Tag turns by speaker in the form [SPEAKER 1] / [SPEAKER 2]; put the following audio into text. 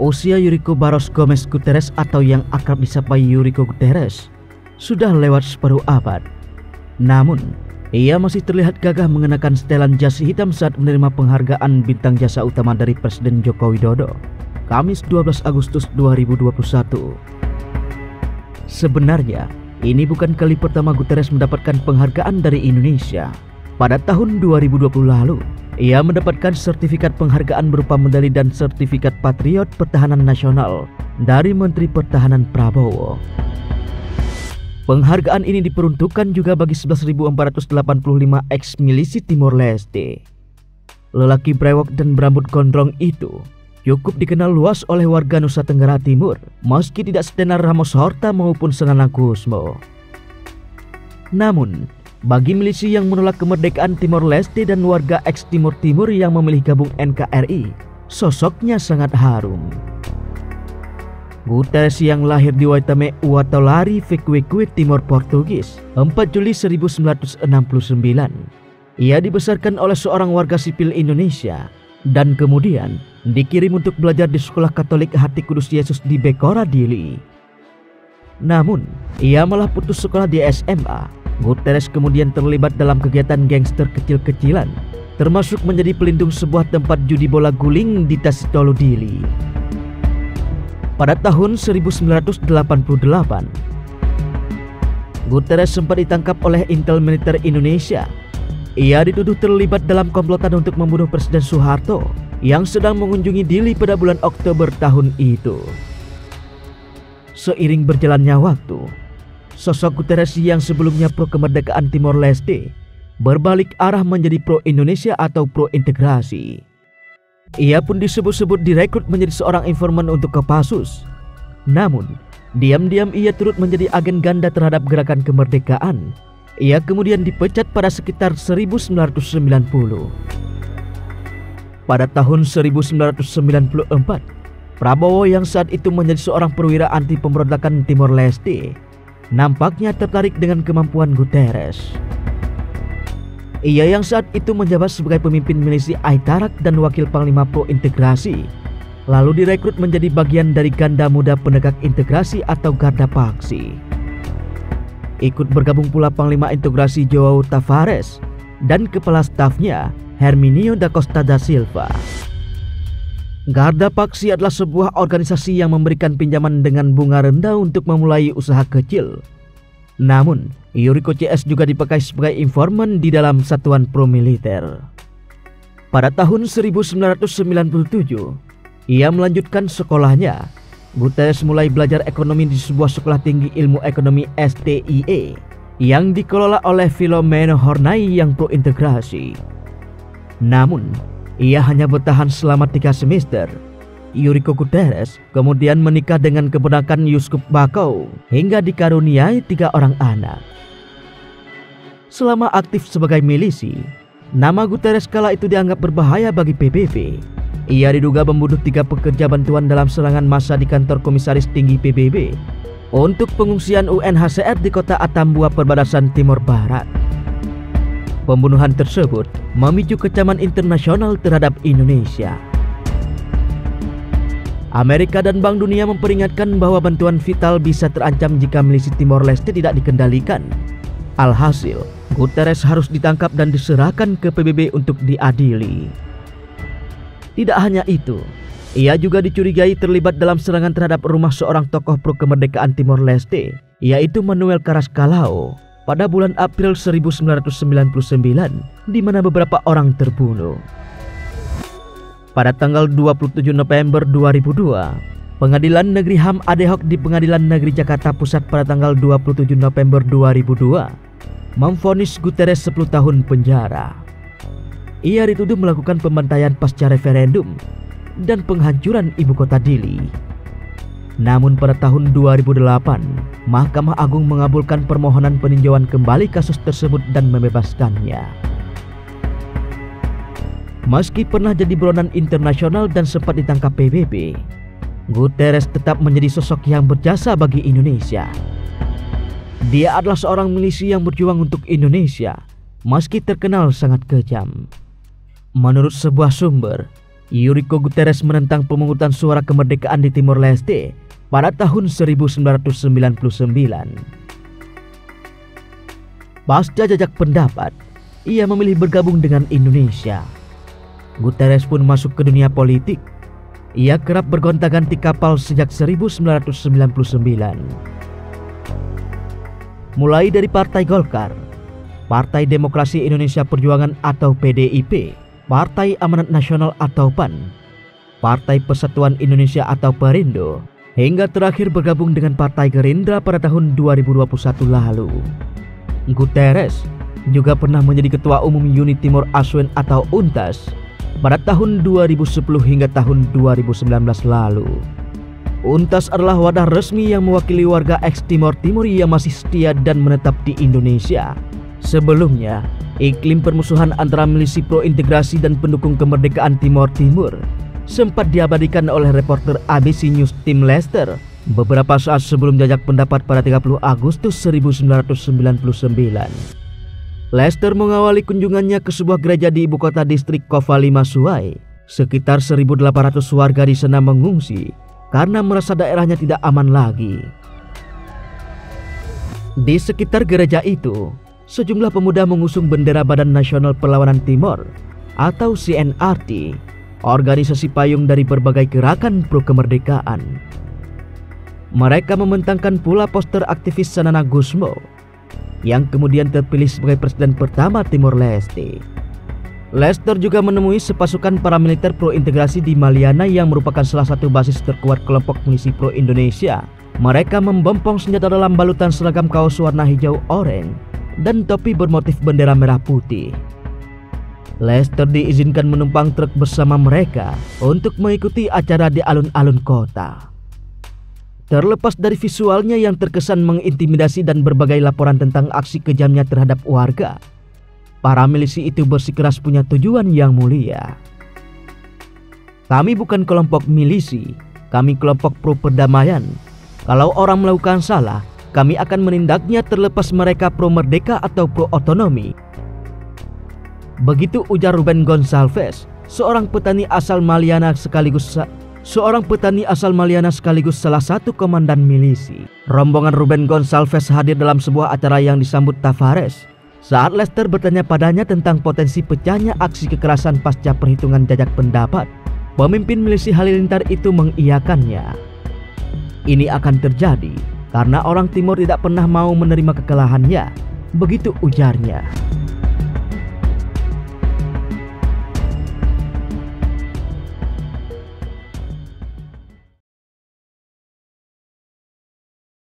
[SPEAKER 1] usia Yuriko Barros Gomez Guterres atau yang akrab disapa Yuriko Guterres sudah lewat separuh abad. Namun, ia masih terlihat gagah mengenakan setelan jas hitam saat menerima penghargaan bintang jasa utama dari Presiden Joko Widodo, Kamis 12 Agustus 2021. Sebenarnya, ini bukan kali pertama Guterres mendapatkan penghargaan dari Indonesia. Pada tahun 2020 lalu, ia mendapatkan sertifikat penghargaan berupa medali dan sertifikat Patriot Pertahanan Nasional dari Menteri Pertahanan Prabowo. Penghargaan ini diperuntukkan juga bagi 11.485 ex-milisi Timor Leste. Lelaki brewok dan berambut gondrong itu cukup dikenal luas oleh warga Nusa Tenggara Timur, meski tidak setenar Ramos Horta maupun Senana Gusmo. Namun, bagi milisi yang menolak kemerdekaan Timor Leste dan warga ex-Timur Timur yang memilih gabung NKRI, sosoknya sangat harum. Guterres yang lahir di Waitame Uatolari, Vequeque, Timor Portugis, 4 Juli 1969. Ia dibesarkan oleh seorang warga sipil Indonesia dan kemudian dikirim untuk belajar di Sekolah Katolik Hati Kudus Yesus di Bekora, Dili. Namun, ia malah putus sekolah di SMA. Guterres kemudian terlibat dalam kegiatan gangster kecil-kecilan, termasuk menjadi pelindung sebuah tempat judi bola guling di Tasitolu, Dili. Pada tahun 1988, Guterres sempat ditangkap oleh Intel Militer Indonesia. Ia dituduh terlibat dalam komplotan untuk membunuh Presiden Soeharto yang sedang mengunjungi Dili pada bulan Oktober tahun itu. Seiring berjalannya waktu, sosok Guterres yang sebelumnya pro kemerdekaan Timor Leste berbalik arah menjadi pro Indonesia atau pro integrasi. Ia pun disebut-sebut direkrut menjadi seorang informan untuk Kopassus. Namun, diam-diam ia turut menjadi agen ganda terhadap gerakan kemerdekaan. Ia kemudian dipecat pada sekitar 1990. Pada tahun 1994, Prabowo yang saat itu menjadi seorang perwira anti pemberontakan Timor Leste nampaknya tertarik dengan kemampuan Guterres. Ia yang saat itu menjabat sebagai pemimpin milisi Aitarak dan wakil panglima pro integrasi, lalu direkrut menjadi bagian dari Ganda Muda Penegak Integrasi atau Garda Paksi. Ikut bergabung pula Panglima Integrasi João Tavares dan Kepala Stafnya Herminio da Costa da Silva. Garda Paksi adalah sebuah organisasi yang memberikan pinjaman dengan bunga rendah untuk memulai usaha kecil. Namun, Yuriko CS juga dipakai sebagai informan di dalam satuan pro-militer. Pada tahun 1997, ia melanjutkan sekolahnya. Guterres mulai belajar ekonomi di sebuah sekolah tinggi ilmu ekonomi STIE yang dikelola oleh Filomeno Hornai yang pro-integrasi. Namun, ia hanya bertahan selama 3 semester. Yuriko Guterres kemudian menikah dengan keponakan Yuskup Bakau hingga dikaruniai 3 orang anak. Selama aktif sebagai milisi, nama Guterres kala itu dianggap berbahaya bagi PBB. Ia diduga membunuh 3 pekerja bantuan dalam serangan massa di kantor komisaris tinggi PBB untuk pengungsian UNHCR di kota Atambua, perbatasan Timor Barat. Pembunuhan tersebut memicu kecaman internasional terhadap Indonesia. Amerika dan Bank Dunia memperingatkan bahwa bantuan vital bisa terancam jika milisi Timor Leste tidak dikendalikan. Alhasil, Guterres harus ditangkap dan diserahkan ke PBB untuk diadili. Tidak hanya itu, ia juga dicurigai terlibat dalam serangan terhadap rumah seorang tokoh pro kemerdekaan Timor Leste, yaitu Manuel Carrascalao, pada bulan April 1999, di mana beberapa orang terbunuh. Pada tanggal 27 November 2002, Pengadilan Negeri HAM Adehok di Pengadilan Negeri Jakarta Pusat pada tanggal 27 November 2002 memvonis Guterres 10 tahun penjara. Ia dituduh melakukan pembantaian pasca referendum dan penghancuran ibu kota Dili. Namun pada tahun 2008, Mahkamah Agung mengabulkan permohonan peninjauan kembali kasus tersebut dan membebaskannya. Meski pernah jadi buronan internasional dan sempat ditangkap PBB, Guterres tetap menjadi sosok yang berjasa bagi Indonesia. Dia adalah seorang milisi yang berjuang untuk Indonesia, meski terkenal sangat kejam. Menurut sebuah sumber, Enrique Guterres menentang pemungutan suara kemerdekaan di Timor Leste pada tahun 1999. Pasca jajak pendapat, ia memilih bergabung dengan Indonesia. Guterres pun masuk ke dunia politik. Ia kerap bergonta-ganti kapal sejak 1999. Mulai dari Partai Golkar, Partai Demokrasi Indonesia Perjuangan atau PDIP, Partai Amanat Nasional atau PAN, Partai Persatuan Indonesia atau Perindo, hingga terakhir bergabung dengan Partai Gerindra pada tahun 2021 lalu. Guterres juga pernah menjadi Ketua Umum Uni Timor Aswen atau UNTAS pada tahun 2010 hingga tahun 2019 lalu. UNTAS adalah wadah resmi yang mewakili warga eks-Timor Timur yang masih setia dan menetap di Indonesia. Sebelumnya, iklim permusuhan antara milisi pro-integrasi dan pendukung kemerdekaan Timor Timur sempat diabadikan oleh reporter ABC News Tim Lester beberapa saat sebelum jajak pendapat pada 30 Agustus 1999. Lester mengawali kunjungannya ke sebuah gereja di ibu kota distrik Kofali Masuai. Sekitar 1.800 warga di sana mengungsi karena merasa daerahnya tidak aman lagi. Di sekitar gereja itu, sejumlah pemuda mengusung bendera Badan Nasional Perlawanan Timor atau CNRT, organisasi payung dari berbagai gerakan pro-kemerdekaan. Mereka membentangkan pula poster aktivis Sanana Gusmo yang kemudian terpilih sebagai presiden pertama Timor Leste. Lester juga menemui sepasukan paramiliter pro-integrasi di Maliana yang merupakan salah satu basis terkuat kelompok milisi pro-Indonesia. Mereka membopong senjata dalam balutan seragam kaos warna hijau oranye dan topi bermotif bendera merah putih. Lester diizinkan menumpang truk bersama mereka untuk mengikuti acara di alun-alun kota. Terlepas dari visualnya yang terkesan mengintimidasi dan berbagai laporan tentang aksi kejamnya terhadap warga, para milisi itu bersikeras punya tujuan yang mulia. Kami bukan kelompok milisi, kami kelompok pro perdamaian. Kalau orang melakukan salah, kami akan menindaknya terlepas mereka pro merdeka atau pro otonomi. Begitu ujar Ruben Gonsalves, seorang petani asal Maliana sekaligus salah satu komandan milisi. Rombongan Ruben Gonsalves hadir dalam sebuah acara yang disambut Tavares. Saat Lester bertanya padanya tentang potensi pecahnya aksi kekerasan pasca perhitungan jajak pendapat, pemimpin milisi Halilintar itu mengiyakannya. Ini akan terjadi karena orang Timur tidak pernah mau menerima kekalahannya, begitu ujarnya.